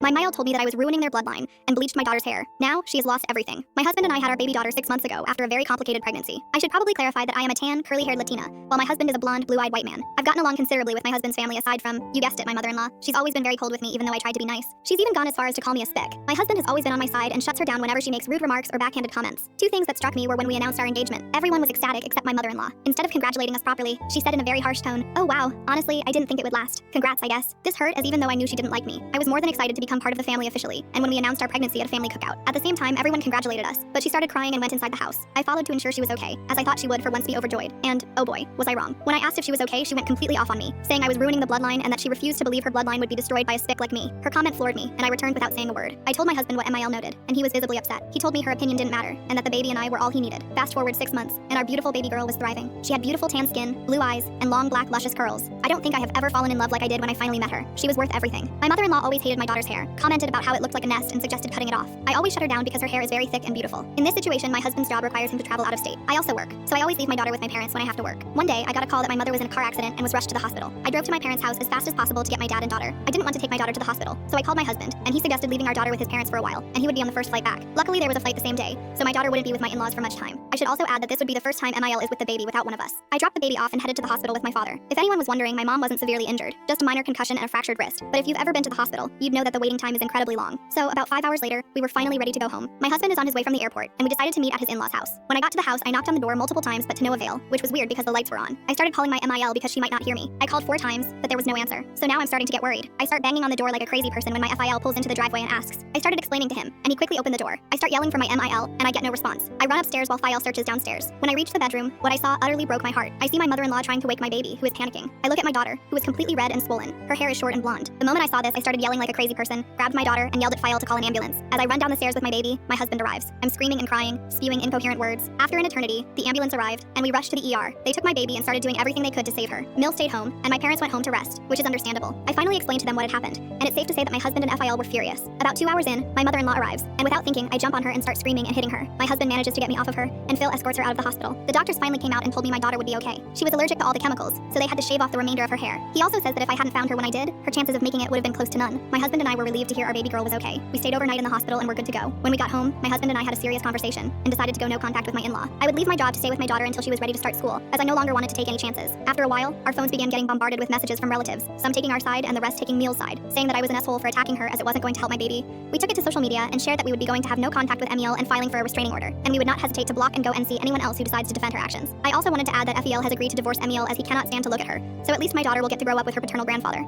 My Mile told me that I was ruining their bloodline and bleached my daughter's hair. Now, she has lost everything. My husband and I had our baby daughter 6 months ago after a very complicated pregnancy. I should probably clarify that I am a tan, curly-haired Latina, while my husband is a blonde, blue-eyed white man. I've gotten along considerably with my husband's family aside from, you guessed it, my mother-in-law. She's always been very cold with me even though I tried to be nice. She's even gone as far as to call me a spick. My husband has always been on my side and shuts her down whenever she makes rude remarks or backhanded comments. Two things that struck me were when we announced our engagement. Everyone was ecstatic except my mother-in-law. Instead of congratulating us properly, she said in a very harsh tone, "Oh wow, honestly, I didn't think it would last. Congrats, I guess." This hurt as even though I knew she didn't like me, I was more than excited to become part of the family officially, and when we announced our pregnancy at a family cookout. At the same time, everyone congratulated us, but she started crying and went inside the house. I followed to ensure she was okay, as I thought she would for once be overjoyed. And, oh boy, was I wrong. When I asked if she was okay, she went completely off on me, saying I was ruining the bloodline and that she refused to believe her bloodline would be destroyed by a spick like me. Her comment floored me, and I returned without saying a word. I told my husband what MIL noted, and he was visibly upset. He told me her opinion didn't matter, and that the baby and I were all he needed. Fast forward 6 months, and our beautiful baby girl was thriving. She had beautiful tan skin, blue eyes, and long black luscious curls. I don't think I have ever fallen in love like I did when I finally met her. She was worth everything. My mother-in-law always hated my daughter's hair, commented about how it looked like a nest and suggested cutting it off. I always shut her down because her hair is very thick and beautiful. In this situation, my husband's job requires him to travel out of state. I also work, so I always leave my daughter with my parents when I have to work. One day, I got a call that my mother was in a car accident and was rushed to the hospital. I drove to my parents' house as fast as possible to get my dad and daughter. I didn't want to take my daughter to the hospital, so I called my husband, and he suggested leaving our daughter with his parents for a while, and he would be on the first flight back. Luckily, there was a flight the same day, so my daughter wouldn't be with my in-laws for much time. I should also add that this would be the first time MIL is with the baby without one of us. I dropped the baby off and headed to the hospital with my father. If anyone was wondering, my mom wasn't severely injured, just a minor concussion and a fractured wrist. But if you've ever been to the hospital, you'd know that the waiting time is incredibly long. So about 5 hours later, we were finally ready to go home. My husband is on his way from the airport, and we decided to meet at his in-laws' house. When I got to the house, I knocked on the door multiple times but to no avail, which was weird because the lights were on. I started calling my MIL because she might not hear me. I called 4 times, but there was no answer. So now I'm starting to get worried. I start banging on the door like a crazy person when my FIL pulls into the driveway and asks. I started explaining to him, and he quickly opened the door. I start yelling for my MIL, and I get no response. I run upstairs while FIL searches downstairs. When I reach the bedroom, what I saw utterly broke my heart. I see my mother-in-law trying to wake my baby, who is panicking. I look at my daughter, who is completely red and swollen. Her hair is short and blonde. The moment I saw this, I started yelling like a crazy person, grabbed my daughter, and yelled at FIL to call an ambulance. As I run down the stairs with my baby, my husband arrives. I'm screaming and crying, spewing incoherent words. After an eternity, the ambulance arrived, and we rushed to the ER. They took my baby and started doing everything they could to save her. Mill stayed home, and my parents went home to rest, which is understandable. I finally explained to them what had happened, and it's safe to say that my husband and FIL were furious. About 2 hours in, my mother-in-law arrives, and without thinking, I jump on her and start screaming and hitting her. My husband manages to get me off of her, and Phil escorts her out of the hospital. The doctors finally came out and told me my daughter would be okay. She was allergic to all the chemicals, so they had to shave off the remainder of her hair. He also says that if I hadn't found her when I did, her chances of making it would have been close to none. My husband and I were relieved to hear our baby girl was okay. We stayed overnight in the hospital and were good to go. When we got home, my husband and I had a serious conversation and decided to go no contact with my in-law. I would leave my job to stay with my daughter until she was ready to start school, as I no longer wanted to take any chances. After a while, our phones began getting bombarded with messages from relatives, some taking our side and the rest taking Meal's side, saying that I was an asshole for attacking her as it wasn't going to help my baby. We took it to social media and shared that we would be going to have no contact with Emiel and filing for a restraining order, and we would not hesitate to block and go and see anyone else who decides to defend her actions. I also wanted to add that FEL has agreed to divorce Emiel as he cannot stand to look at her, so at least my daughter will get to grow up with her paternal grandfather.